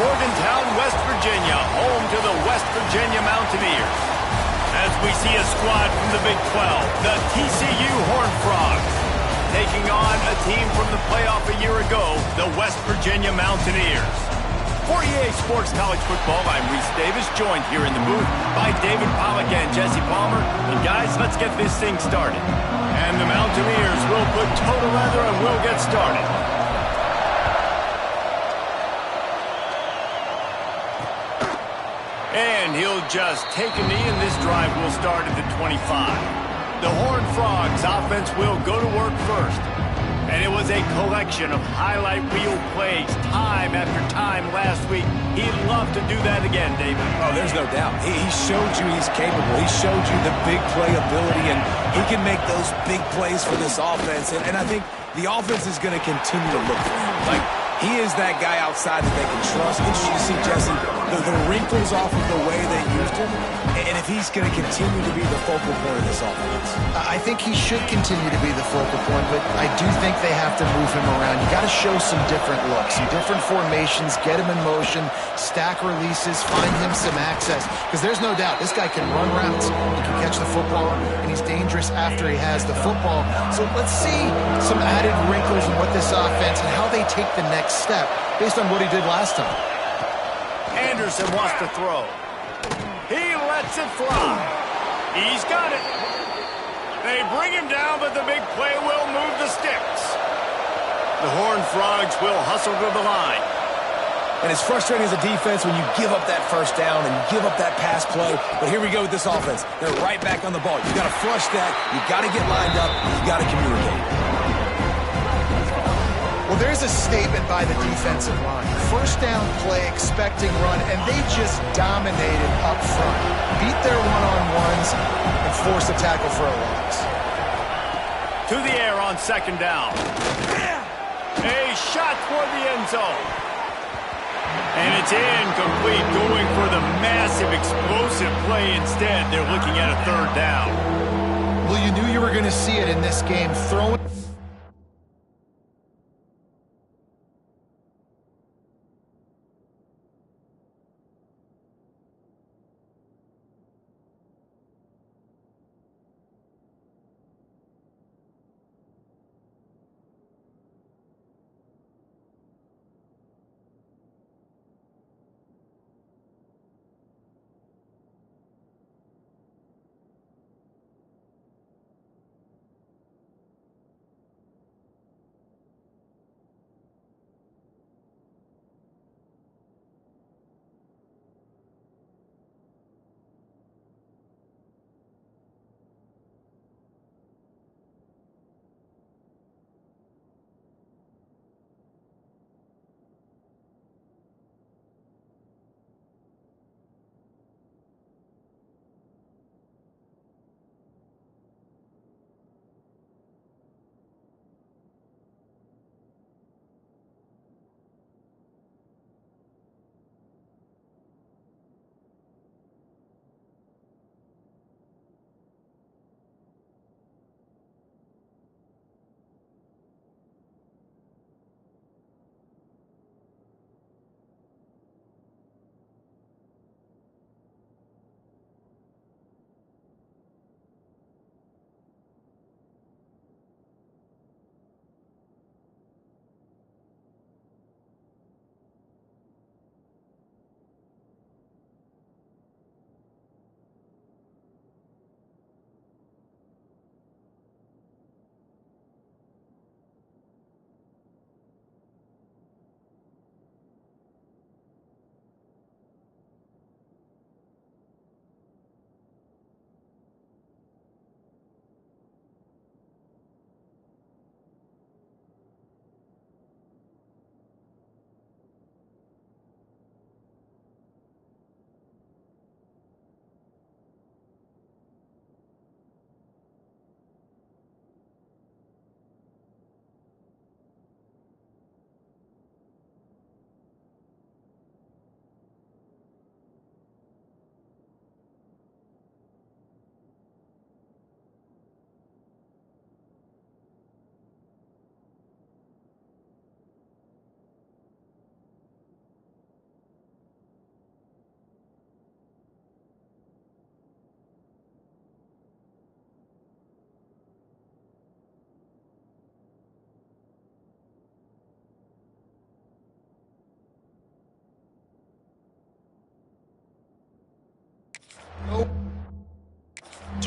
Morgantown, West Virginia, home to the West Virginia Mountaineers. As we see a squad from the Big 12, the TCU Horned Frogs, taking on a team from the playoff a year ago, the West Virginia Mountaineers. For EA Sports College Football, I'm Reese Davis, joined here in the booth by David Pollack and Jesse Palmer. And guys, let's get this thing started. And the Mountaineers will put toe to leather and we'll get started. And he'll just take a knee, and this drive will start at the 25. The Horned Frogs offense will go to work first. And it was a collection of highlight reel plays time after time last week. He'd love to do that again, David. Oh, there's no doubt. He showed you he's capable. He showed you the big play ability, and he can make those big plays for this offense. And I think the offense is going to continue to look for him. Like, he is that guy outside that they can trust. Interesting to see, Jesse, the wrinkles off of the way they used him, and if he's going to continue to be the focal point of this offense. I think he should continue to be the focal point, but I do think they have to move him around. You got to show some different looks, some different formations, get him in motion, stack releases, find him some access, because there's no doubt this guy can run routes, he can catch the football, and he's dangerous after he has the football. So let's see some added wrinkles in what this offense and how they take the next step based on what he did last time. Anderson wants to throw. He lets it fly. He's got it. They bring him down, but the big play will move the sticks. The Horned Frogs will hustle to the line. And it's frustrating as a defense when you give up that first down and you give up that pass play. But here we go with this offense. They're right back on the ball. You got to flush that. You got to get lined up. You got to communicate. Well, there's a statement by the defensive line. First down play, expecting run, and they just dominated up front. Beat their one-on-ones and forced a tackle for a loss. To the air on second down. A shot toward the end zone. And it's incomplete, going for the massive explosive play instead. They're looking at a third down. Well, you knew you were going to see it in this game. Throwing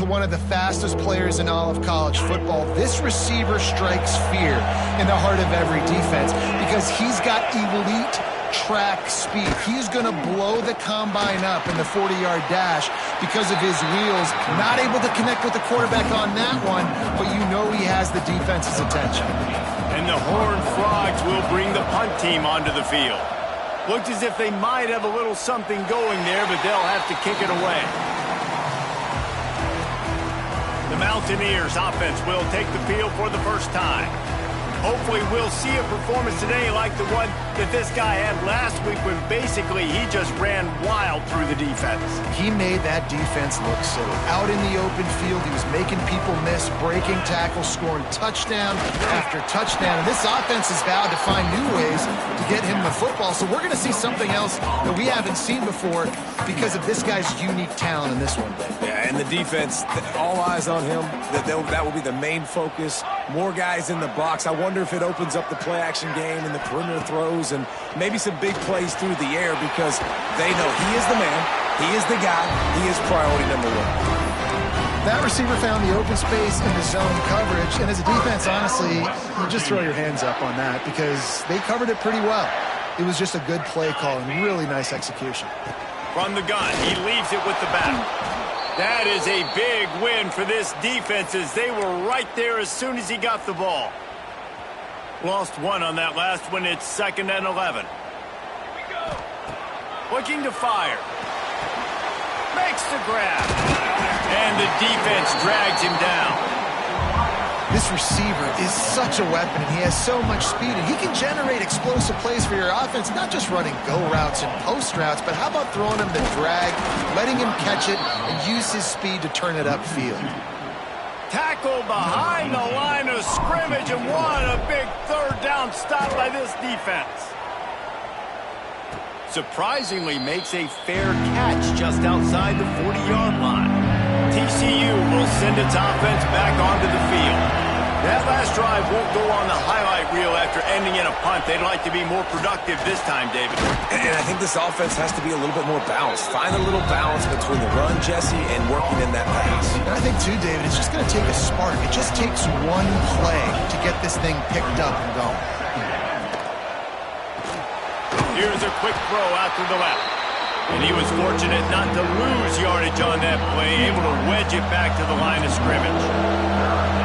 to one of the fastest players in all of college football. This receiver strikes fear in the heart of every defense because he's got elite track speed. He's going to blow the combine up in the 40-yard dash because of his wheels. Not able to connect with the quarterback on that one, but you know he has the defense's attention. And the Horned Frogs will bring the punt team onto the field. Looked as if they might have a little something going there, but they'll have to kick it away. The Mountaineers offense will take the field for the first time. Hopefully we'll see a performance today like the one that this guy had last week when basically he just ran wild through the defense. He made that defense look silly. Out in the open field, he was making people miss, breaking tackles, scoring touchdown after touchdown. And this offense has vowed to find new ways to get him the football. So we're going to see something else that we haven't seen before because of this guy's unique talent in this one. Yeah, and the defense, all eyes on him. That will be the main focus. More guys in the box. I wonder if it opens up the play-action game and the perimeter throws and maybe some big plays through the air because they know he is the man, he is the guy, he is priority number one. That receiver found the open space in the zone coverage, and as a defense, honestly, you just throw your hands up on that because they covered it pretty well. It was just a good play call and really nice execution. From the gun, he leaves it with the back. That is a big win for this defense as they were right there as soon as he got the ball. Lost one on that last one. It's 2nd and 11. Looking to fire. Makes the grab. And the defense drags him down. This receiver is such a weapon, and he has so much speed, and he can generate explosive plays for your offense, not just running go routes and post routes, but how about throwing him the drag, letting him catch it, and use his speed to turn it upfield. Tackle behind the line of scrimmage, and what a big 3rd down stop by this defense. Surprisingly makes a fair catch just outside the 40-yard line. TCU will send its offense back onto the field. That last drive won't go on the highlight reel after ending in a punt. They'd like to be more productive this time, David. And I think this offense has to be a little bit more balanced. Find a little balance between the run, Jesse, and working in that pass. And I think, too, David, it's just going to take a spark. It just takes one play to get this thing picked up and going. Here's a quick throw out to the left. And he was fortunate not to lose yardage on that play, able to wedge it back to the line of scrimmage.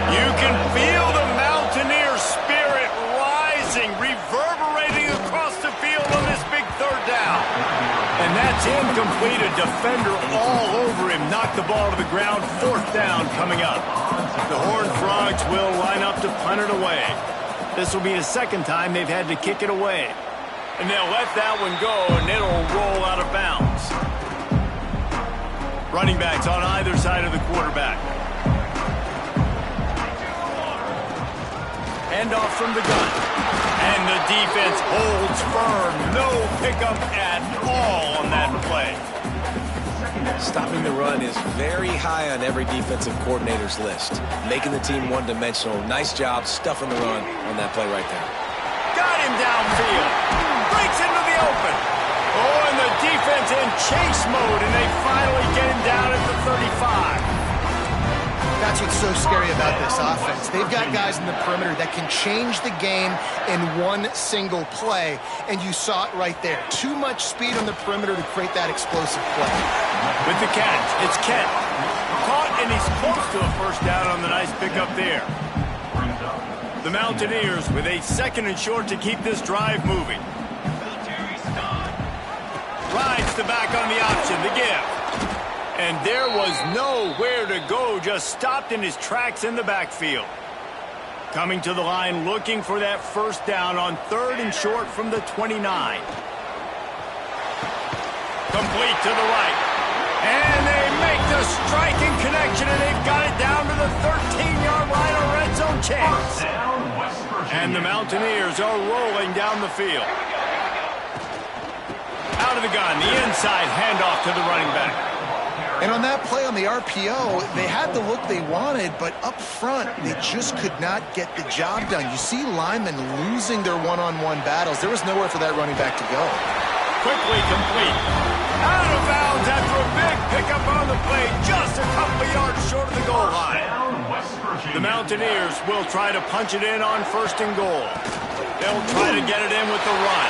You can feel the Mountaineer spirit rising, reverberating across the field on this big 3rd down. And that's incomplete. A defender all over him. Knocked the ball to the ground. 4th down coming up. The Horned Frogs will line up to punt it away. This will be the 2nd time they've had to kick it away. And they'll let that one go, and it'll roll out of bounds. Running backs on either side of the quarterback. Handoff from the gun. And the defense holds firm. No pickup at all on that play. Stopping the run is very high on every defensive coordinator's list. Making the team one-dimensional. Nice job stuffing the run on that play right there. Got him downfield. Breaks into the open. Oh, and the defense in chase mode, and they finally get him down at the 35. That's what's so scary about this offense. They've got guys in the perimeter that can change the game in one single play, and you saw it right there. Too much speed on the perimeter to create that explosive play. With the catch, it's Kent. Caught, and he's close to a 1st down on the nice pickup there. The Mountaineers with a 2nd and short to keep this drive moving. Rides the back on the option, the give. And there was nowhere to go, just stopped in his tracks in the backfield. Coming to the line, looking for that 1st down on 3rd and short from the 29. Complete to the right. And they make the striking connection, and they've got it down to the 13-yard line, a red zone chance. And the Mountaineers are rolling down the field. Out of the gun, the inside handoff to the running back. And on that play on the RPO, they had the look they wanted, but up front, they just could not get the job done. You see linemen losing their one-on-one battles. There was nowhere for that running back to go. Quickly complete. Out of bounds after a big pickup on the play, just a couple of yards short of the goal line. The Mountaineers will try to punch it in on 1st and goal. They'll try to get it in with the run.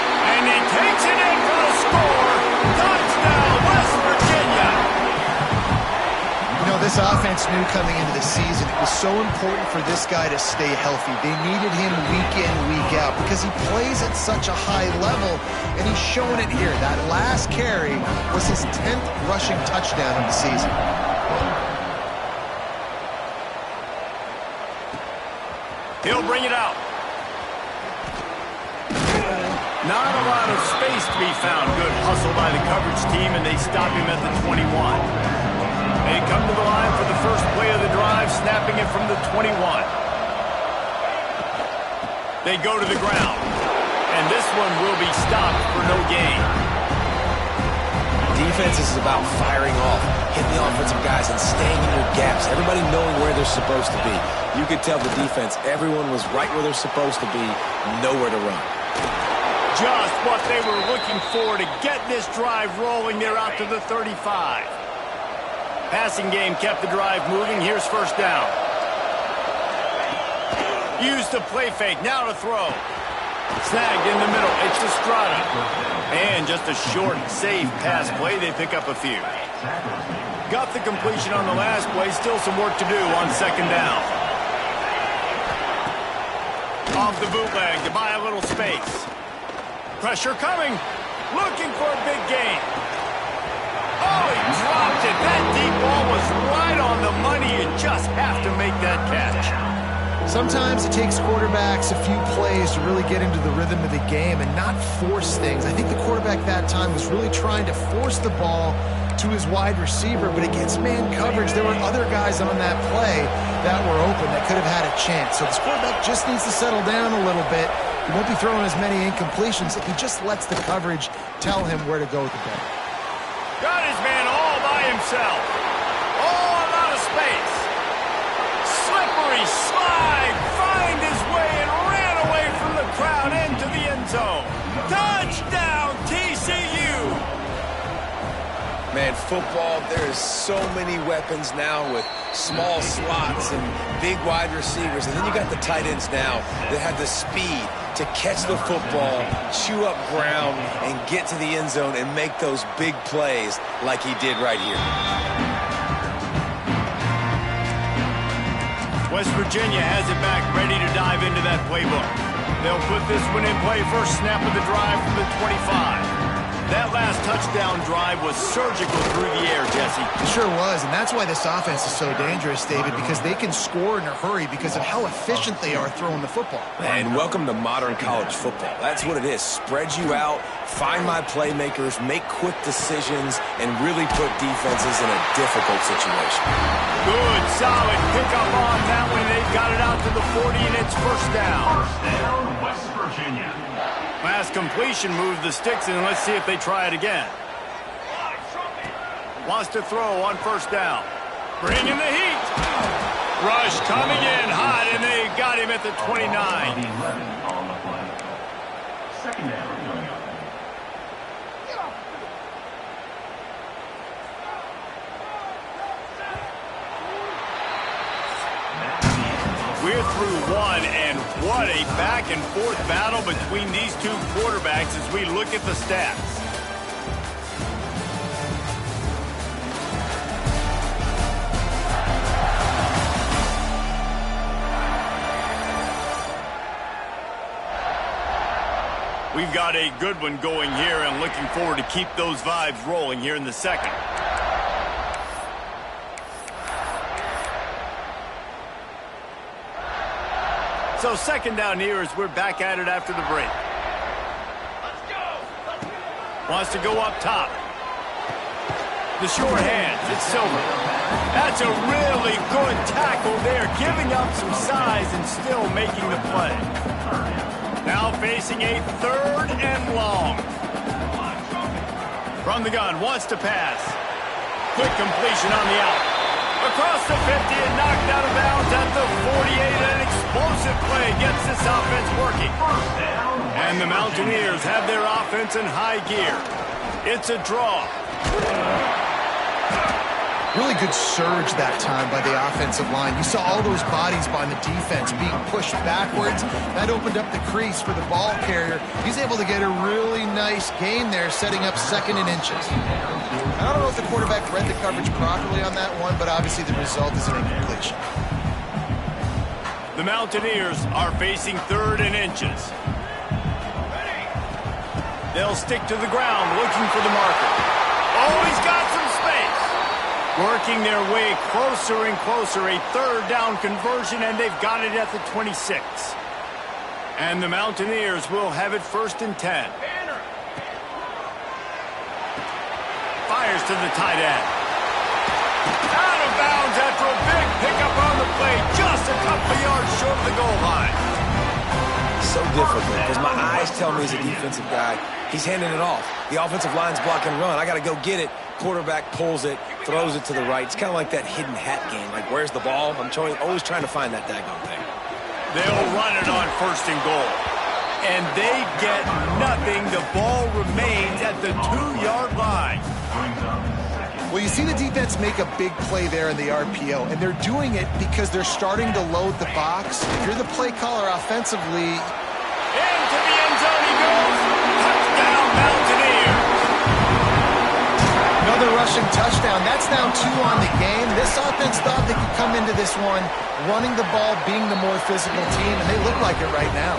And he takes it in for the score. Touchdown, West Virginia. You know, this offense knew coming into the season it was so important for this guy to stay healthy. They needed him week in, week out because he plays at such a high level, and he's showing it here. That last carry was his 10th rushing touchdown of the season. He'll bring it out. Not a lot of space to be found. Good hustle by the coverage team, and they stop him at the 21. They come to the line for the first play of the drive, snapping it from the 21. They go to the ground, and this one will be stopped for no gain. Defense is about firing off, hitting the offensive guys, and staying in your gaps. Everybody knowing where they're supposed to be. You could tell the defense, everyone was right where they're supposed to be, nowhere to run. Just what they were looking for to get this drive rolling. They're out to the 35. Passing game kept the drive moving. Here's 1st down. Used the play fake. Now to throw. Snagged in the middle. It's Estrada. And just a short, safe pass play. They pick up a few. Got the completion on the last play. Still some work to do on 2nd down. Off the bootleg to buy a little space. Pressure coming. Looking for a big gain. Oh, he dropped it. That deep ball was right on the money. You just have to make that catch. Sometimes it takes quarterbacks a few plays to really get into the rhythm of the game and not force things. I think the quarterback that time was really trying to force the ball to his wide receiver, but against man coverage, there were other guys on that play that were open that could have had a chance. So this quarterback just needs to settle down a little bit. He won't be throwing as many incompletions if he just lets the coverage tell him where to go with the ball. Got his man all by himself. All out of space. Slippery slide. Find his way and ran away from the crowd into the end zone. Touchdown, TCU. Man, football, there is so many weapons now with small slots and big wide receivers. And then you got the tight ends now that have the speed to catch the football, chew up ground, and get to the end zone and make those big plays like he did right here. West Virginia has it back, ready to dive into that playbook. They'll put this one in play. First snap of the drive from the 25. That last touchdown drive was surgical through the air, Jesse. It sure was, and that's why this offense is so dangerous, David, because they can score in a hurry because of how efficient they are throwing the football. And welcome to modern college football. That's what it is. Spread you out, find my playmakers, make quick decisions, and really put defenses in a difficult situation. Good, solid pickup on that one. They've got it out to the 40, and it's 1st down. 1st down, West Virginia. Last completion moved the sticks in. Let's see if they try it again. Wants to throw on 1st down. Bringing the heat. Rush coming in hot, and they got him at the 29. 11 on the play. 2nd down. We're through one, and what a back-and-forth battle between these two quarterbacks as we look at the stats. We've got a good one going here, and looking forward to keep those vibes rolling here in the 2nd. So 2nd down here as we're back at it after the break. Let's go. Wants to go up top. The short hands, it's Silver. That's a really good tackle there, giving up some size and still making the play. Now facing a 3rd and long. From the gun, wants to pass. Quick completion on the out. Across the 50 and knocked out of bounds at the 48. An explosive play gets this offense working. And the Mountaineers have their offense in high gear. It's a draw. Really good surge that time by the offensive line. You saw all those bodies by the defense being pushed backwards. That opened up the crease for the ball carrier. He's able to get a really nice gain there, setting up 2nd and inches. I don't know if the quarterback read the coverage properly on that one, but obviously the result is an incompletion. The Mountaineers are facing 3rd and inches. They'll stick to the ground, looking for the marker. Oh, he's got some space. Working their way closer and closer, a 3rd down conversion, and they've got it at the 26. And the Mountaineers will have it 1st and 10. Fires to the tight end. Out of bounds after a big pickup on the play, just a couple of yards short of the goal line. So difficult because my eyes tell me he's a defensive guy. He's handing it off. The offensive line's block and run. I got to go get it. Quarterback pulls it, throws it to the right. It's kind of like that hidden hat game. Like, where's the ball? I'm always trying to find that daggone thing. They'll run it on 1st and goal. And they get nothing. The ball remains at the 2-yard line. Well, you see the defense make a big play there in the RPO, and they're doing it because they're starting to load the box. If you're the play caller offensively... Into the end zone he goes. Touchdown, Mountaineers. Another rushing touchdown. That's now 2 on the game. This offense thought they could come into this one running the ball, being the more physical team, and they look like it right now.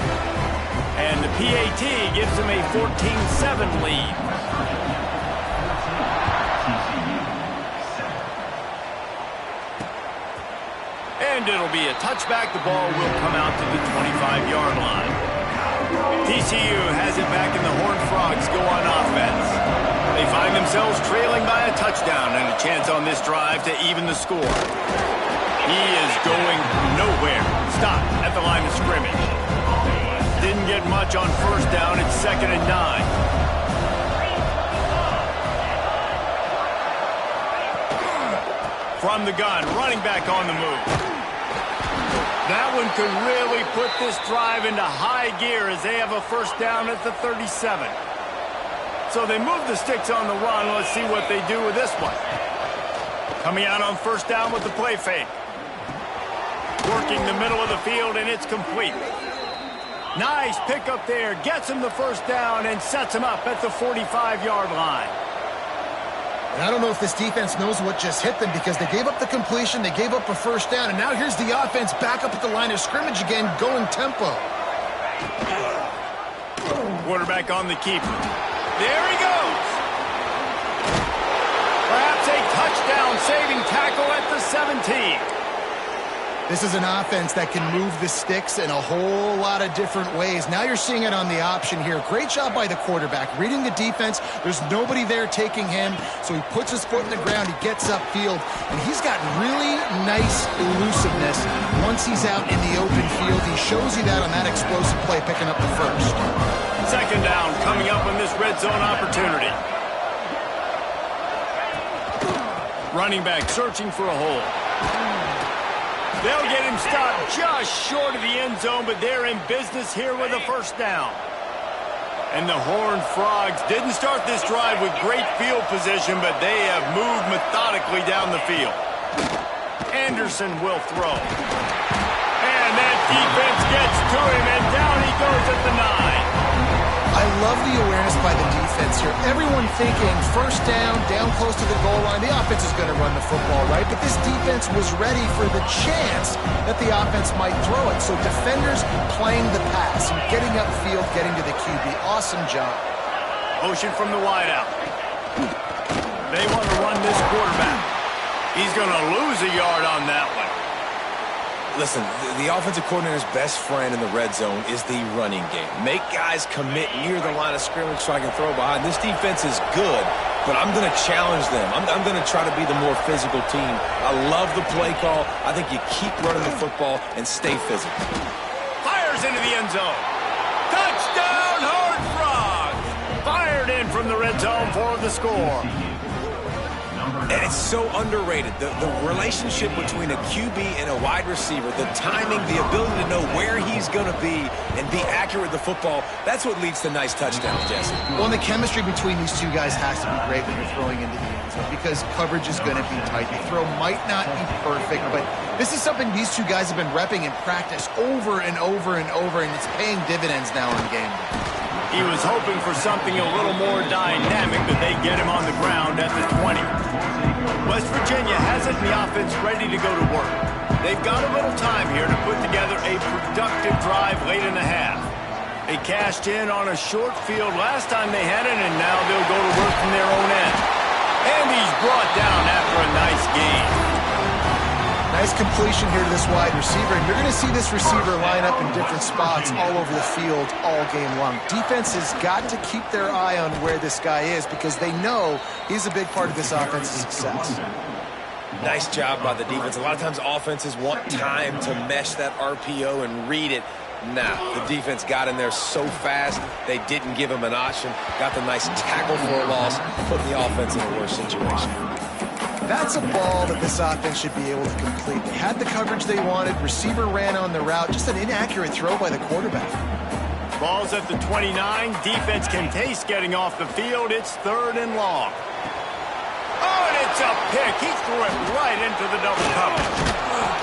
And the PAT gives them a 14-7 lead. And it'll be a touchback. The ball will come out to the 25-yard line. TCU has it back, and the Horned Frogs go on offense. They find themselves trailing by a touchdown and a chance on this drive to even the score. He is going nowhere. Stop at the line of scrimmage. Didn't get much on 1st down. It's 2nd and 9. From the gun, running back on the move. That one could really put this drive into high gear as they have a 1st down at the 37. So they move the sticks on the run. Let's see what they do with this one. Coming out on 1st down with the play fake. Working the middle of the field, and it's complete. Nice pickup there. Gets him the 1st down and sets him up at the 45-yard line. And I don't know if this defense knows what just hit them because they gave up the completion, they gave up a 1st down, and now here's the offense back up at the line of scrimmage again, going tempo. Quarterback on the keeper. There he goes. Perhaps a touchdown-saving tackle at the 17. This is an offense that can move the sticks in a whole lot of different ways. Now you're seeing it on the option here. Great job by the quarterback. Reading the defense, there's nobody there taking him, so he puts his foot in the ground, he gets upfield, and he's got really nice elusiveness once he's out in the open field. He shows you that on that explosive play, picking up the 1st. 2nd down coming up on this red zone opportunity. Running back searching for a hole. They'll get him stopped just short of the end zone, but they're in business here with a 1st down. And the Horned Frogs didn't start this drive with great field position, but they have moved methodically down the field. Anderson will throw. And that defense gets to him, and down he goes at the 9. I love the awareness by the defense here. Everyone thinking 1st down, down close to the goal line. The offense is going to run the football, right? But this defense was ready for the chance that the offense might throw it. So defenders playing the pass and getting upfield, getting to the QB. Awesome job. Motion from the wideout. They want to run this quarterback. He's going to lose a yard on that one. Listen, the offensive coordinator's best friend in the red zone is the running game. Make guys commit near the line of scrimmage so I can throw behind. This defense is good, but I'm going to challenge them. I'm going to try to be the more physical team. I love the play call. I think you keep running the football and stay physical. Fires into the end zone. Touchdown, Horned Frogs! Fired in from the red zone for the score. And it's so underrated. The relationship between a QB and a wide receiver, the timing, the ability to know where he's going to be and be accurate with the football, that's what leads to nice touchdowns, Jesse. Well, and the chemistry between these two guys has to be great when you're throwing into the end zone because coverage is going to be tight. The throw might not be perfect, but this is something these two guys have been repping in practice over and over and over, and it's paying dividends now on game day. He was hoping for something a little more dynamic, but they get him on the ground at the 20. West Virginia has it in the offense ready to go to work. They've got a little time here to put together a productive drive late in the half. They cashed in on a short field last time they had it, and now they'll go to work from their own end. And he's brought down after a nice gain. Nice completion here to this wide receiver, and you're going to see this receiver line up in different spots all over the field all game long. Defense has got to keep their eye on where this guy is because they know he's a big part of this offense's success. Nice job by the defense. A lot of times offenses want time to mesh that RPO and read it. Nah, the defense got in there so fast, they didn't give him an option. Got the nice tackle for a loss, putting the offense in a worse situation. That's a ball that this offense should be able to complete. They had the coverage they wanted. Receiver ran on the route. Just an inaccurate throw by the quarterback. Ball's at the 29. Defense can taste getting off the field. It's 3rd and long. Oh, and it's a pick. He threw it right into the double coverage.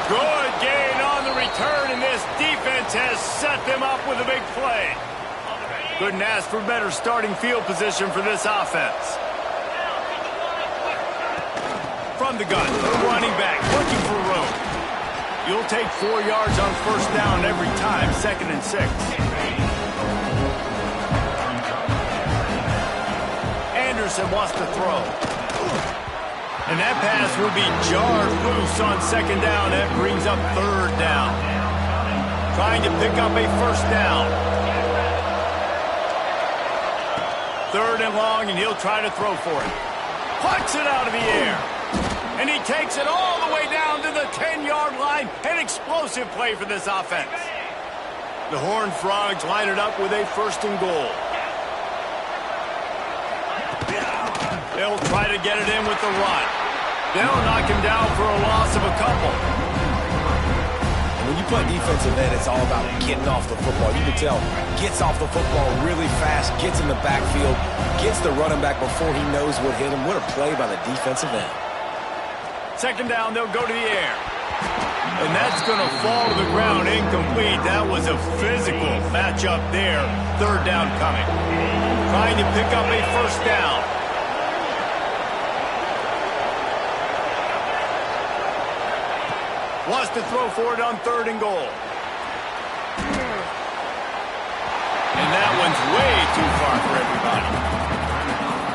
Good gain on the return, and this defense has set them up with a big play. Couldn't ask for better starting field position for this offense. From the gun, running back, looking for room. You'll take 4 yards on 1st down every time, 2nd and 6. Anderson wants to throw. And that pass will be jarred loose on 2nd down. That brings up 3rd down. Trying to pick up a 1st down. 3rd and long, and he'll try to throw for it. Plucks it out of the air. And he takes it all the way down to the 10-yard line. An explosive play for this offense. The Horned Frogs line it up with a 1st and goal. They'll try to get it in with the run. They'll knock him down for a loss of a couple. When you play defensive end, it's all about getting off the football. You can tell, gets off the football really fast, gets in the backfield, gets the running back before he knows what hit him. What a play by the defensive end. 2nd down, they'll go to the air. And that's going to fall to the ground incomplete. That was a physical matchup there. 3rd down coming. Trying to pick up a 1st down. Wants to throw for it on 3rd and goal. And that one's way too far for everybody.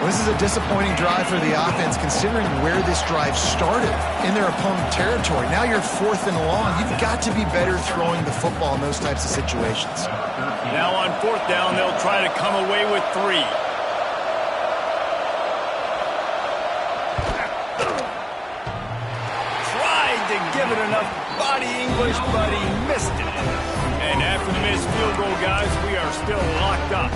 Well, this is a disappointing drive for the offense considering where this drive started in their opponent territory. Now you're 4th and long. You've got to be better throwing the football in those types of situations. Now on 4th down, they'll try to come away with 3. Tried to give it enough body English, but he missed it. And after the missed field goal, guys, we are still locked up.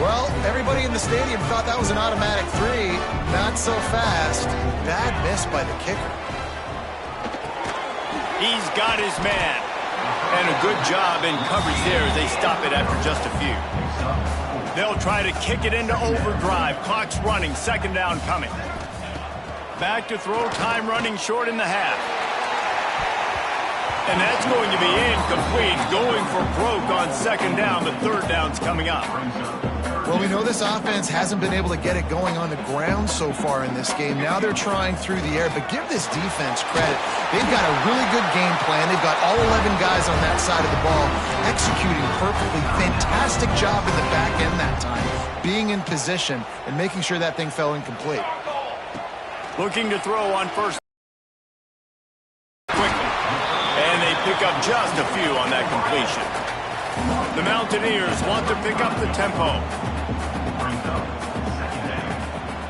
Well, everybody in the stadium thought that was an automatic 3. Not so fast. Bad miss by the kicker. He's got his man. And a good job in coverage there as they stop it after just a few. They'll try to kick it into overdrive. Clock's running. 2nd down coming. Back to throw. Time running short in the half. And that's going to be incomplete. Going for broke on 2nd down. The 3rd down's coming up. Well, we know this offense hasn't been able to get it going on the ground so far in this game. Now they're trying through the air, but give this defense credit. They've got a really good game plan. They've got all 11 guys on that side of the ball executing perfectly. Fantastic job in the back end that time, being in position and making sure that thing fell incomplete. Looking to throw on 1st. Quickly. And they pick up just a few on that completion. The Mountaineers want to pick up the tempo.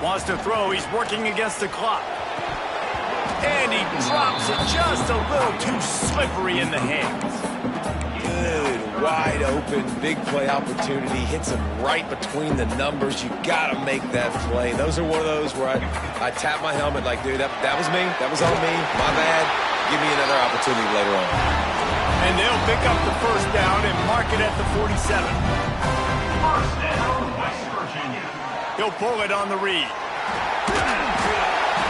Wants to throw. He's working against the clock. And he drops it just a little too slippery in the hands. Good wide open, big play opportunity, hits him right between the numbers. You got to make that play. Those are one of those where I tap my helmet like, dude, that was me. That was on me. My bad. Give me another opportunity later on. And they'll pick up the first down and mark it at the 47. First down, West Virginia. He'll pull it on the read.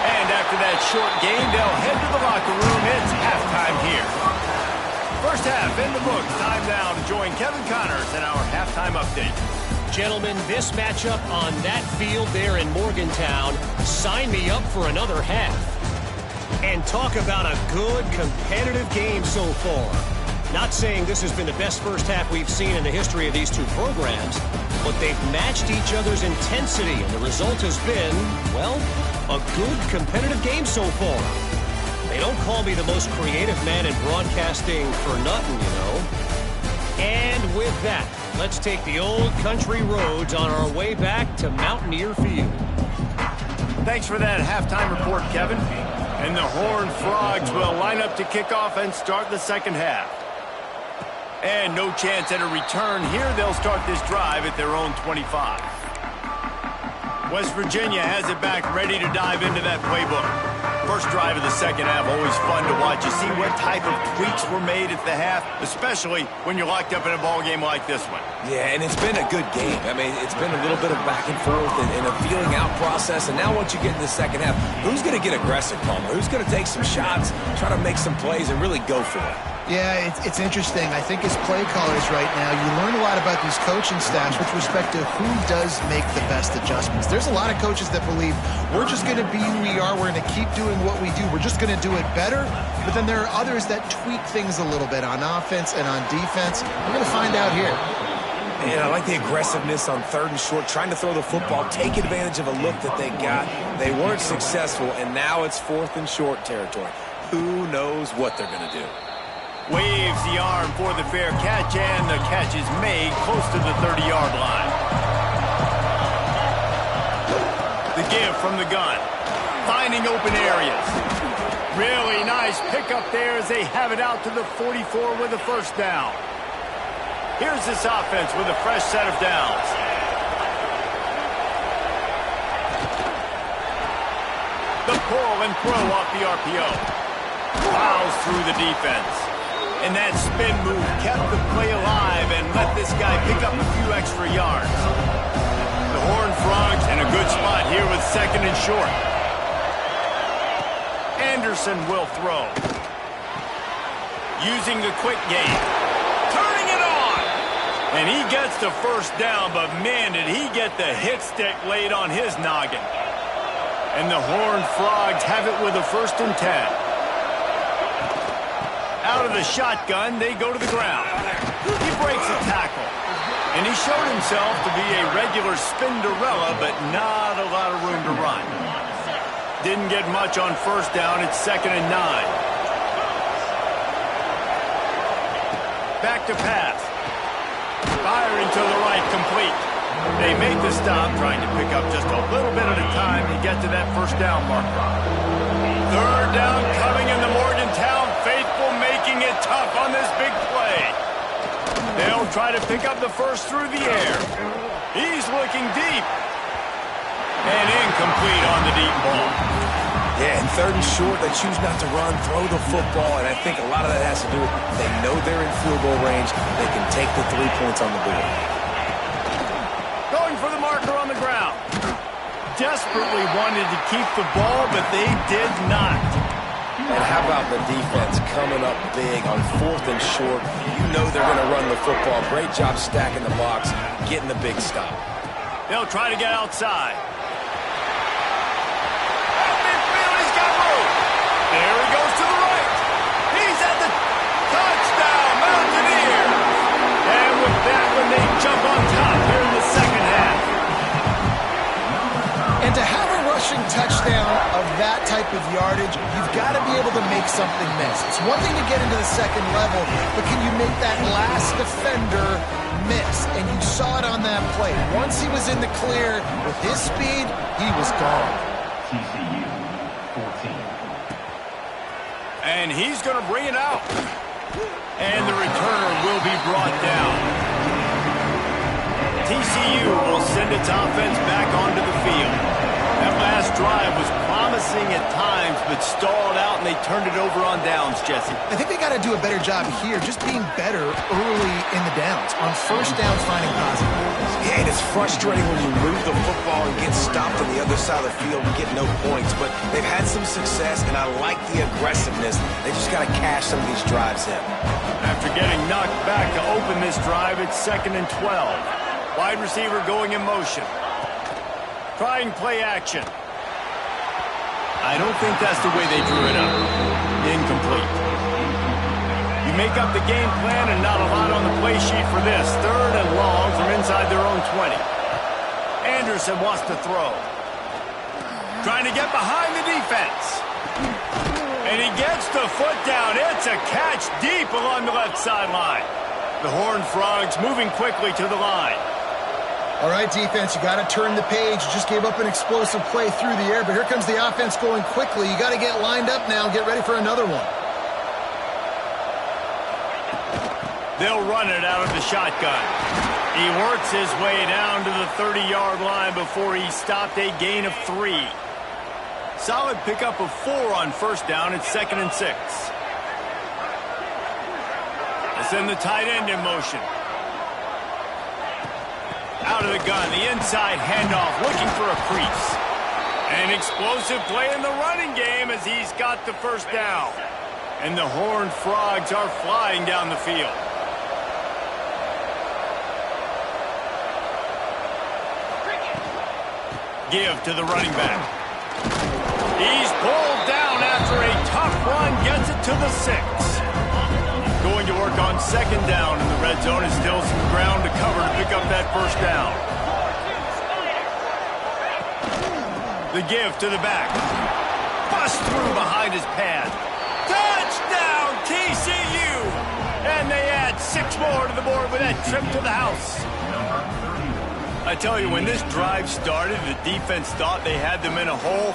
And after that short gain, they'll head to the locker room. It's halftime here. First half in the books. Time now to join Kevin Connors in our halftime update. Gentlemen, this matchup on that field there in Morgantown, sign me up for another half. And talk about a good competitive game so far. Not saying this has been the best first half we've seen in the history of these two programs, but they've matched each other's intensity, and the result has been, well, a good competitive game so far. They don't call me the most creative man in broadcasting for nothing, you know. And with that, let's take the old country roads on our way back to Mountaineer Field. Thanks for that halftime report, Kevin. And the Horned Frogs will line up to kick off and start the second half. And no chance at a return here. They'll start this drive at their own 25. West Virginia has it back, ready to dive into that playbook. First drive of the second half, always fun to watch. You see what type of tweaks were made at the half, especially when you're locked up in a ball game like this one. Yeah, and it's been a good game. I mean, it's been a little bit of back and forth and a feeling out process. And now once you get in the second half, who's going to get aggressive, Palmer? Who's going to take some shots, try to make some plays, and really go for it? Yeah, it's interesting. I think as play callers right now, you learn a lot about these coaching staffs with respect to who does make the best adjustments. There's a lot of coaches that believe we're just going to be who we are. We're going to keep doing what we do. We're just going to do it better. But then there are others that tweak things a little bit on offense and on defense. We're going to find out here. And I like the aggressiveness on third and short, trying to throw the football, take advantage of a look that they got. They weren't successful, and now it's fourth and short territory. Who knows what they're going to do? Waves the arm for the fair catch, and the catch is made close to the 30-yard line. The give from the gun, finding open areas. Really nice pickup there as they have it out to the 44 with a first down. Here's this offense with a fresh set of downs. The pull and throw off the RPO. Plows through the defense. And that spin move kept the play alive and let this guy pick up a few extra yards. The Horned Frogs in a good spot here with second and short. Anderson will throw. Using the quick game. Turning it on! And he gets the first down, but man, did he get the hit stick laid on his noggin. And the Horned Frogs have it with a 1st and 10. Out of the shotgun, they go to the ground. He breaks a tackle. And he showed himself to be a regular Spinderella, but not a lot of room to run. Didn't get much on first down. It's 2nd and 9. Back to pass. Firing to the right, complete. They make the stop, trying to pick up just a little bit at a time to get to that first down marker. Third down coming in the Morgantown faithful, making it tough on this big play. They'll try to pick up the first through the air. He's looking deep. And incomplete on the deep ball. Yeah, and third and short, they choose not to run, throw the football, and I think a lot of that has to do with they know they're in field goal range. They can take the 3 points on the board. Going for the marker on the ground. Desperately wanted to keep the ball, but they did not. And how about the defense coming up big on 4th and short? You know they're going to run the football. Great job stacking the box, getting the big stop. They'll try to get outside. He's got room. There he goes to the right. He's at the touchdown, Mountaineers. And with that one, they jump on top here in the second half. And to have a rushing touchdown of that type of yardage, you've got to be able to make something miss. It's one thing to get into the second level, but can you make that last defender miss? And you saw it on that play. Once he was in the clear, with his speed, he was gone. TCU 14. And he's going to bring it out. And the returner will be brought down. TCU will send its offense back onto the field. That last drive was promising at times, but stalled out, and they turned it over on downs, Jesse. I think they got to do a better job here, just being better early in the downs. On first downs, finding positive. Yeah, and it's frustrating when you move the football and get stopped on the other side of the field and get no points. But they've had some success, and I like the aggressiveness. They just got to cash some of these drives in. After getting knocked back to open this drive, it's 2nd and 12. Wide receiver going in motion. Trying play action. I don't think that's the way they drew it up. Incomplete. You make up the game plan and not a lot on the play sheet for this. 3rd and long from inside their own 20. Anderson wants to throw. Trying to get behind the defense. And he gets the foot down. It's a catch deep along the left sideline. The Horned Frogs moving quickly to the line. All right, defense, you got to turn the page. You just gave up an explosive play through the air, but here comes the offense going quickly. You got to get lined up now and get ready for another one. They'll run it out of the shotgun. He works his way down to the 30-yard line before he stopped, a gain of 3. Solid pickup of 4 on first down. It's 2nd and 6. They send the tight end in motion. Out of the gun, the inside handoff, looking for a crease. An explosive play in the running game as he's got the first down. And the Horned Frogs are flying down the field. Give to the running back. He's pulled down after a tough run, gets it to the 6. Going to work on 2nd down in the red zone. Is still some ground to cover to pick up that first down. The give to the back. Bust through behind his pad. Touchdown, TCU! And they add 6 more to the board with that trip to the house. I tell you, when this drive started, the defense thought they had them in a hole.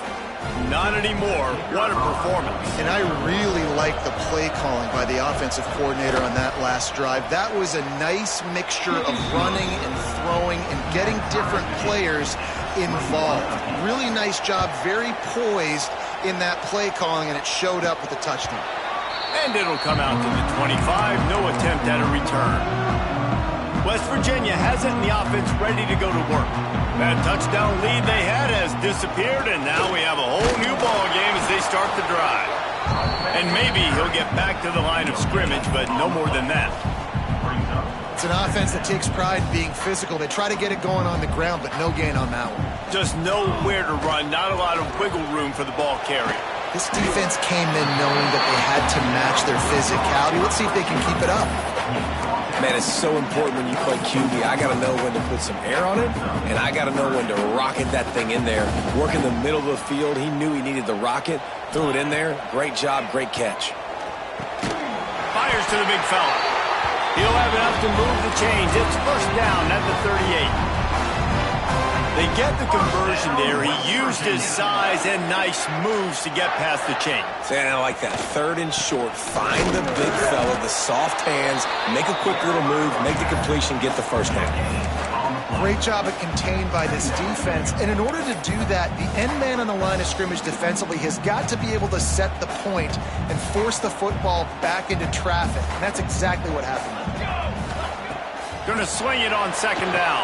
Not anymore. What a performance. And I really like the play calling by the offensive coordinator on that last drive. That was a nice mixture of running and throwing and getting different players involved. Really nice job, very poised in that play calling, and it showed up with a touchdown. And it'll come out to the 25. No attempt at a return. West Virginia has it in the offense ready to go to work. That touchdown lead they had has disappeared, and now we have a whole new ball game as they start the drive. And maybe he'll get back to the line of scrimmage, but no more than that. It's an offense that takes pride in being physical. They try to get it going on the ground, but no gain on that one. Just nowhere to run, not a lot of wiggle room for the ball carrier. This defense came in knowing that they had to match their physicality. Let's see if they can keep it up. Man, it's so important when you play QB. I got to know when to put some air on it, and I got to know when to rocket that thing in there. Work in the middle of the field. He knew he needed the rocket. Threw it in there. Great job, great catch. Fires to the big fella. He'll have enough to move the chains. It's first down at the 38. They get the conversion there. He used his size and nice moves to get past the chains. And I like that. 3rd and short. Find the big fella, the soft hands, make a quick little move, make the completion, get the first down. Great job at contained by this defense. And in order to do that, the end man on the line of scrimmage defensively has got to be able to set the point and force the football back into traffic. And that's exactly what happened. Going to swing it on 2nd down.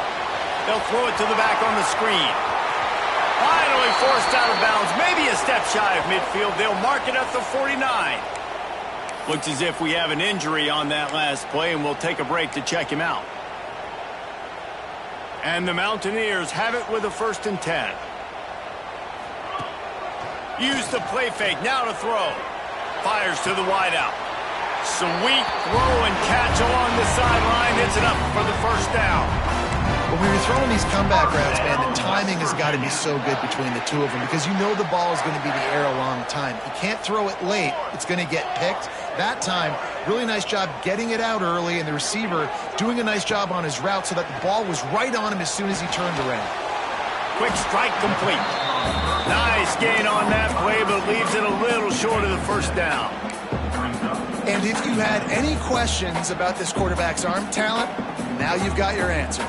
They'll throw it to the back on the screen. Finally forced out of bounds. Maybe a step shy of midfield. They'll mark it at the 49. Looks as if we have an injury on that last play, and we'll take a break to check him out. And the Mountaineers have it with a 1st and 10. Use the play fake. Now to throw. Fires to the wideout. Sweet throw and catch along the sideline. It's enough for the first down. When we were throwing these comeback routes, man, the timing has got to be so good between the two of them because you know the ball is going to be the air a long time. You can't throw it late. It's going to get picked. That time, really nice job getting it out early, and the receiver doing a nice job on his route so that the ball was right on him as soon as he turned around. Quick strike complete. Nice gain on that play, but leaves it a little short of the first down. And if you had any questions about this quarterback's arm talent, now you've got your answer.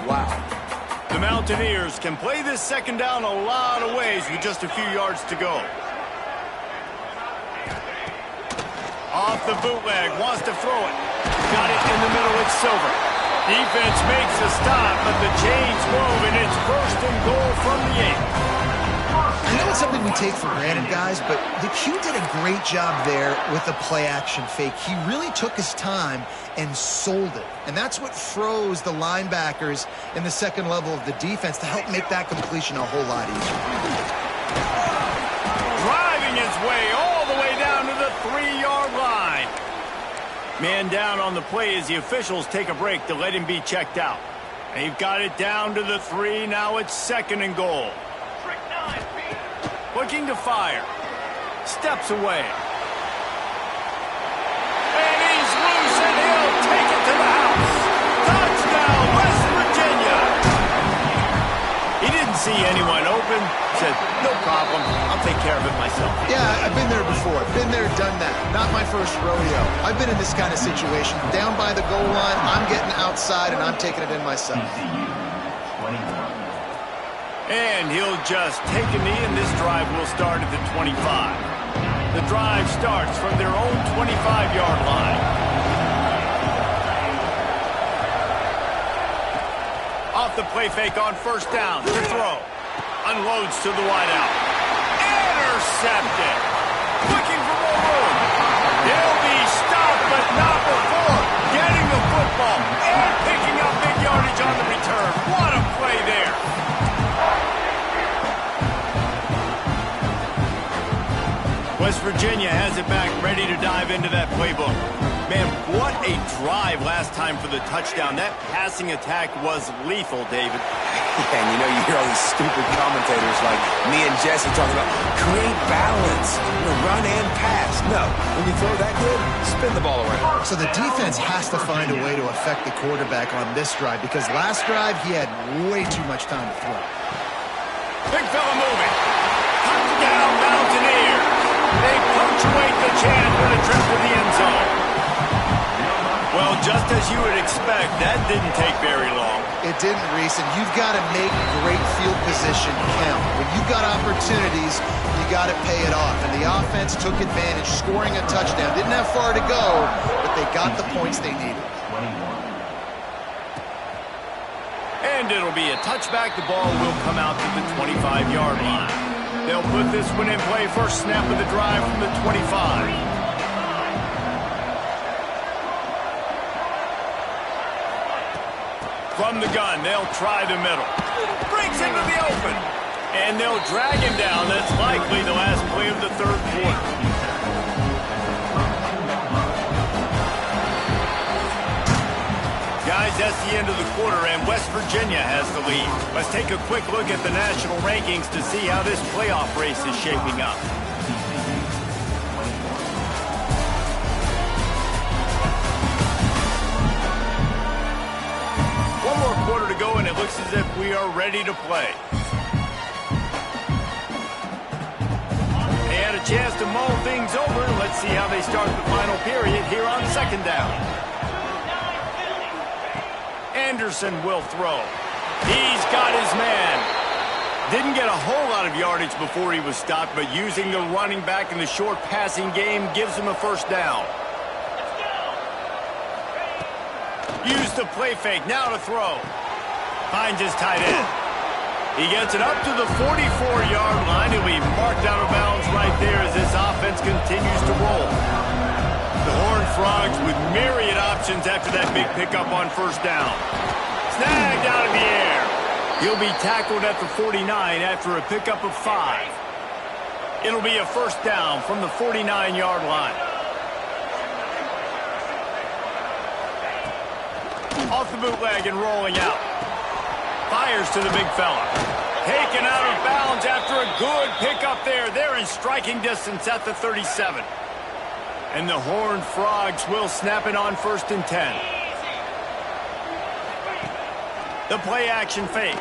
Wow. The Mountaineers can play this second down a lot of ways with just a few yards to go. Off the bootleg, wants to throw it. Got it in the middle, it's Silver. Defense makes a stop, but the chains move, and it's first and goal from the 8. I know it's something we take for granted, guys, but the Q did a great job there with the play-action fake. He really took his time and sold it. And that's what froze the linebackers in the second level of the defense to help make that completion a whole lot easier. Driving his way all the way down to the 3-yard line. Man down on the play as the officials take a break to let him be checked out. They've got it down to the 3. Now it's second and goal. Looking to fire. Steps away. And he's loose, and he'll take it to the house. Touchdown, West Virginia. He didn't see anyone open. Said, no problem. I'll take care of it myself. Yeah, I've been there before. Been there, done that. Not my first rodeo. I've been in this kind of situation. Down by the goal line, I'm getting outside, and I'm taking it in myself. And he'll just take a knee, and this drive will start at the 25. The drive starts from their own 25-yard line. Off the play fake on first down to throw. Unloads to the wideout. Intercepted. Looking for more room. He'll be stopped, but not before getting the football and picking up big yardage on the return. What a play there. West Virginia has it back, ready to dive into that playbook. Man, what a drive last time for the touchdown. That passing attack was lethal, David. And you know, you hear all these stupid commentators like me and Jesse talking about create balance, run and pass. No, when you throw that good, spin the ball around. So the defense has to find a way to affect the quarterback on this drive because last drive he had way too much time to throw. Big fella moving. Touchdown, Mountaineers. They punctuate the chant with a trip to the end zone. Well, just as you would expect, that didn't take very long. It didn't, Reese, and you've got to make great field position count. When you've got opportunities, you got to pay it off. And the offense took advantage, scoring a touchdown. Didn't have far to go, but they got the points they needed. And it'll be a touchback. The ball will come out to the 25-yard line. They'll put this one in play. First snap of the drive from the 25. From the gun, they'll try the middle. Breaks into the open. And they'll drag him down. That's likely the last play of the third quarter. Guys, that's the end of the quarter, and West Virginia has the lead. Let's take a quick look at the national rankings to see how this playoff race is shaping up. One more quarter to go, and it looks as if we are ready to play. They had a chance to mull things over. Let's see how they start the final period here on second down. Anderson will throw. He's got his man. Didn't get a whole lot of yardage before he was stopped, but using the running back in the short passing game gives him a first down. Use the play fake, now to throw. Finds his tight end. He gets it up to the 44-yard line. He'll be marked out of bounds right there as this offense continues to roll. The Horned Frogs with myriad options after that big pickup on first down. Snagged out of the air. He'll be tackled at the 49 after a pickup of 5. It'll be a first down from the 49-yard line. Off the bootleg and rolling out. Fires to the big fella. Taken out of bounds after a good pickup there. They're in striking distance at the 37. And the Horned Frogs will snap it on first and 10. The play action fake.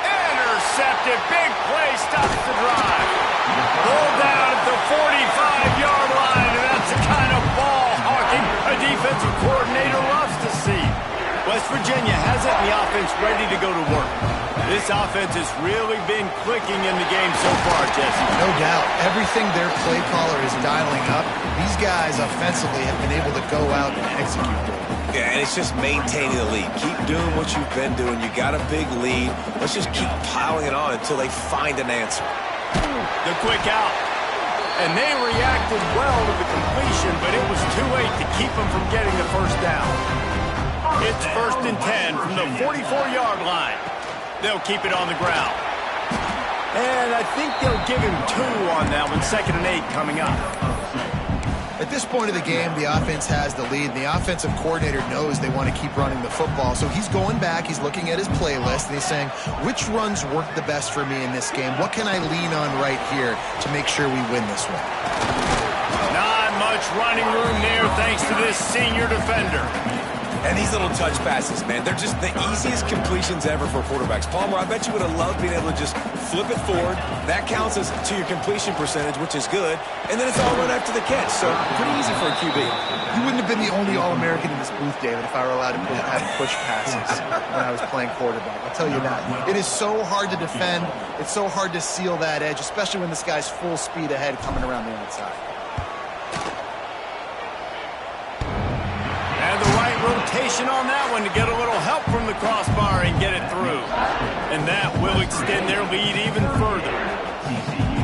Intercepted. Big play stops the drive. Pulled down at the 45-yard line, and that's the kind of ball hawking a defensive coordinator loves to see. West Virginia has it in the offense ready to go to work. This offense has really been clicking in the game so far, Jesse. No doubt. Everything their play caller is dialing up, these guys offensively have been able to go out and execute. Yeah, and it's just maintaining the lead. Keep doing what you've been doing. You got a big lead. Let's just keep piling it on until they find an answer. The quick out. And they reacted well to the completion, but it was too late to keep them from getting the first down. It's 1st and 10 from the 44-yard line. They'll keep it on the ground. And I think they'll give him 2 on that one. 2nd and 8 coming up. At this point of the game, the offense has the lead. The offensive coordinator knows they want to keep running the football. So he's going back, he's looking at his playlist, and he's saying, which runs work the best for me in this game? What can I lean on right here to make sure we win this one? Not much running room there thanks to this senior defender. And these little touch passes, man, they're just the easiest completions ever for quarterbacks. Palmer, I bet you would have loved being able to just flip it forward. That counts as to your completion percentage, which is good. And then it's all run after the catch, so pretty easy for a QB. You wouldn't have been the only All-American in this booth, David, if I were allowed to have push passes when I was playing quarterback. I'll tell you that. It is so hard to defend. It's so hard to seal that edge, especially when this guy's full speed ahead coming around the outside. Rotation on that one to get a little help from the crossbar and get it through. And that will extend their lead even further.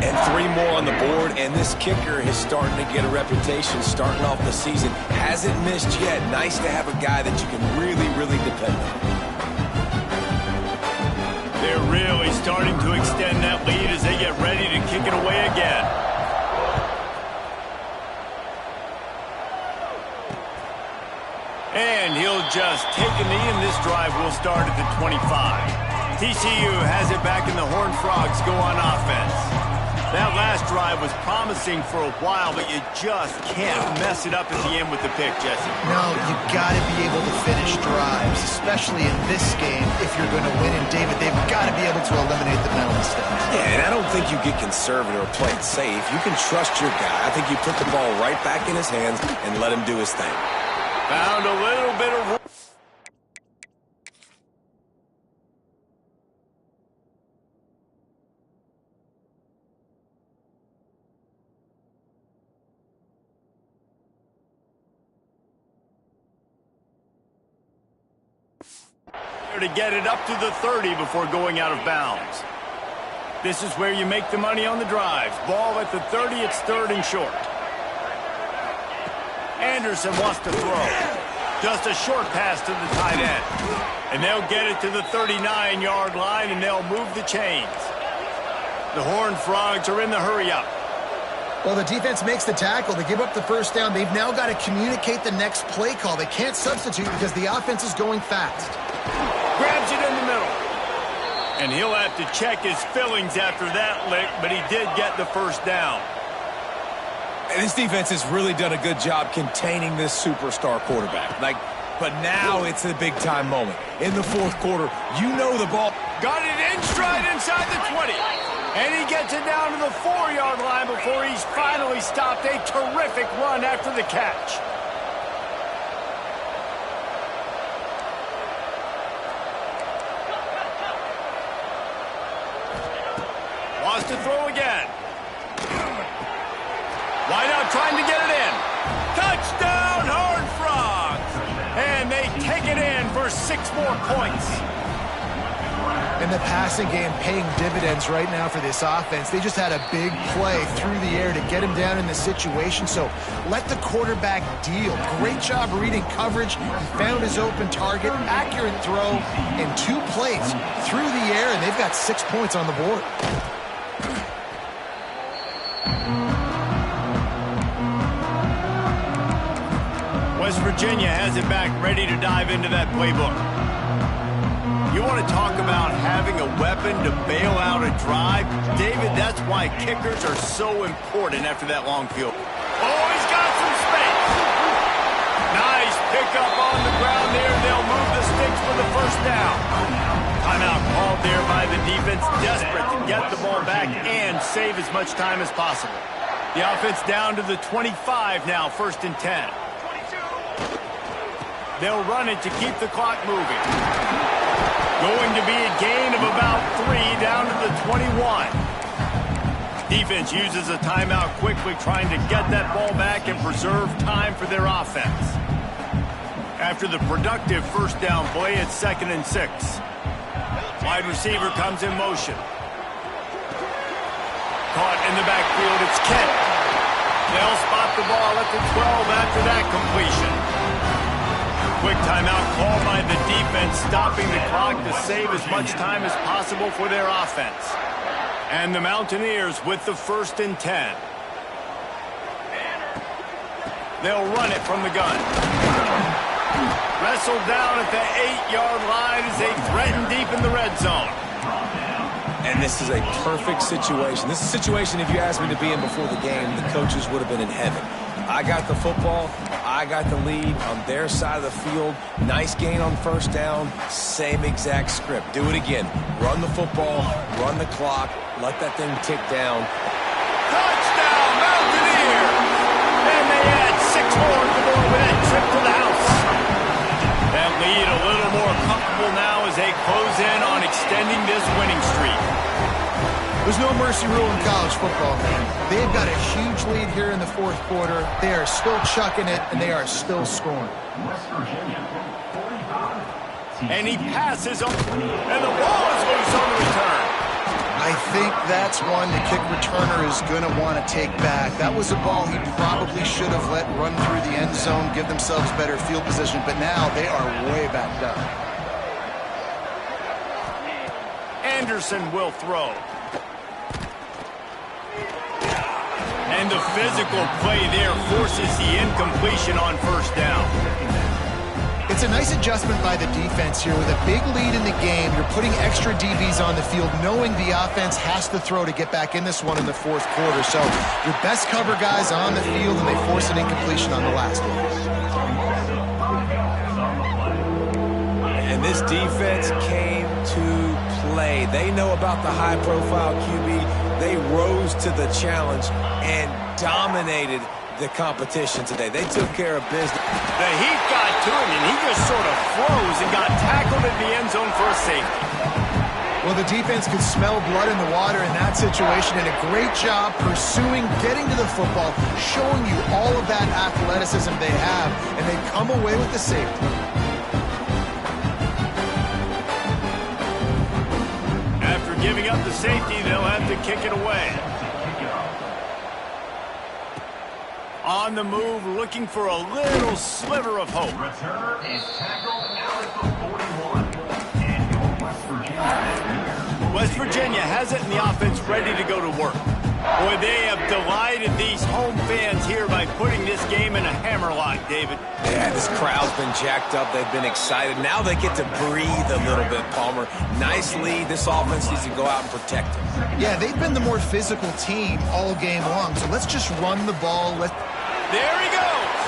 And 3 more on the board, and this kicker is starting to get a reputation starting off the season. Hasn't missed yet. Nice to have a guy that you can really, really depend on. They're really starting to extend that lead as they get ready to kick it away again. And he'll just take a knee, and this drive will start at the 25. TCU has it back, and the Horned Frogs go on offense. That last drive was promising for a while, but you just can't mess it up at the end with the pick, Jesse. No, you got to be able to finish drives, especially in this game if you're going to win. And, David, they've got to be able to eliminate the mental mistakes. Yeah, and I don't think you get conservative or play it safe. You can trust your guy. I think you put the ball right back in his hands and let him do his thing. Found a little bit of... to get it up to the 30 before going out of bounds. This is where you make the money on the drives. Ball at the 30, it's 3rd and short. Anderson wants to throw. Just a short pass to the tight end. And they'll get it to the 39-yard line, and they'll move the chains. The Horned Frogs are in the hurry-up. Well, the defense makes the tackle. They give up the first down. They've now got to communicate the next play call. They can't substitute because the offense is going fast. Grabs it in the middle. And he'll have to check his fillings after that lick, but he did get the first down. And this defense has really done a good job containing this superstar quarterback. But now it's a big-time moment. In the 4th quarter, you know the ball. Got it in stride inside the 20. And he gets it down to the 4-yard line before he's finally stopped. A terrific run after the catch. Wants to throw again. Wide out trying to get it in. Touchdown, Horned Frogs! And they take it in for 6 more points. And the passing game paying dividends right now for this offense. They just had a big play through the air to get him down in the situation. So let the quarterback deal. Great job reading coverage. He found his open target. Accurate throw. And 2 plays through the air, and they've got 6 points on the board. West Virginia has it back, ready to dive into that playbook. You want to talk about having a weapon to bail out a drive? David, that's why kickers are so important after that long field. Oh, he's got some space. Nice pickup on the ground there. They'll move the sticks looks for the first down. Timeout called there by the defense, desperate to get the ball back and save as much time as possible. The offense down to the 25 now, 1st and 10. They'll run it to keep the clock moving. Going to be a gain of about 3 down to the 21. Defense uses a timeout quickly, trying to get that ball back and preserve time for their offense. After the productive first down play, it's 2nd and 6. Wide receiver comes in motion. Caught in the backfield, it's Kent. They'll spot the ball at the 12 after that completion. Quick timeout called by the defense, stopping the clock to save as much time as possible for their offense. And the Mountaineers with the 1st and 10. They'll run it from the gun. Wrestled down at the 8-yard line as they threaten deep in the red zone. And this is a perfect situation. This is a situation, if you asked me to be in before the game, the coaches would have been in heaven. I got the football. I got the lead on their side of the field. Nice gain on first down. Same exact script. Do it again. Run the football. Run the clock. Let that thing tick down. Touchdown, Mountaineers! And they add 6 more to the board with that trip to the house. That lead a little more comfortable now as they close in on extending this winning streak. There's no mercy rule in college football, man. They've got a huge lead here in the 4th quarter. They are still chucking it, and they are still scoring. West Virginia, 45. And he passes on, and the ball is loose on the return. I think that's one the kick returner is going to want to take back. That was a ball he probably should have let run through the end zone, give themselves better field position, but now they are way backed up. Anderson will throw. And the physical play there forces the incompletion on first down. It's a nice adjustment by the defense here. With a big lead in the game, you're putting extra DBs on the field, knowing the offense has to throw to get back in this one in the 4th quarter. So your best cover guys on the field, and they force an incompletion on the last one. And this defense came to play. They know about the high-profile QB. They rose to the challenge and dominated the competition today. They took care of business. The heat got to him, and he just sort of froze and got tackled in the end zone for a safety. Well, the defense could smell blood in the water in that situation, and a great job pursuing, getting to the football, showing you all of that athleticism they have, and they come away with the safety. After giving up the safety, they'll have to kick it away. On the move, looking for a little sliver of hope. Returner is tackled out at the 41. And your West Virginia. West Virginia has it, and the offense ready to go to work. Boy, they have delighted these home fans here by putting this game in a hammerlock, David. Yeah, this crowd's been jacked up. They've been excited. Now they get to breathe a little bit, Palmer. Nice lead. This offense needs to go out and protect it. Yeah, they've been the more physical team all game long, so let's just run the ball. There he goes.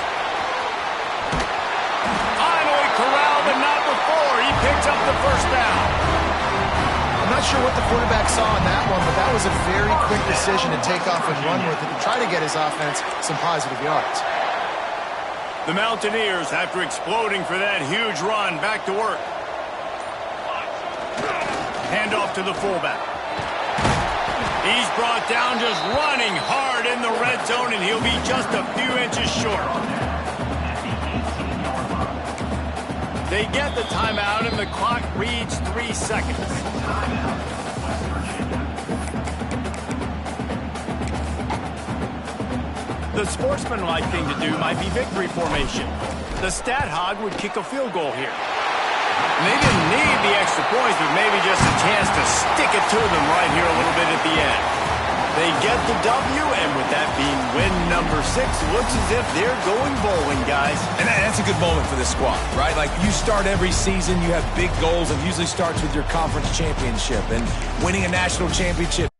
Finally corralled, but not before. He picks up the first down. I'm not sure what the quarterback saw on that one, but that was a very quick decision to take off and run with it to try to get his offense some positive yards. The Mountaineers, after exploding for that huge run, back to work. Handoff to the fullback. He's brought down just running hard in the red zone, and he'll be just a few inches short. They get the timeout, and the clock reads 3 seconds. The sportsmanlike thing to do might be victory formation. The stat hog would kick a field goal here. And they didn't need the extra points, but maybe just a chance to stick it to them right here a little bit at the end. They get the W, and with that being win number 6, looks as if they're going bowling, guys. And that's a good moment for this squad, right? Like, you start every season, you have big goals, and usually starts with your conference championship. And winning a national championship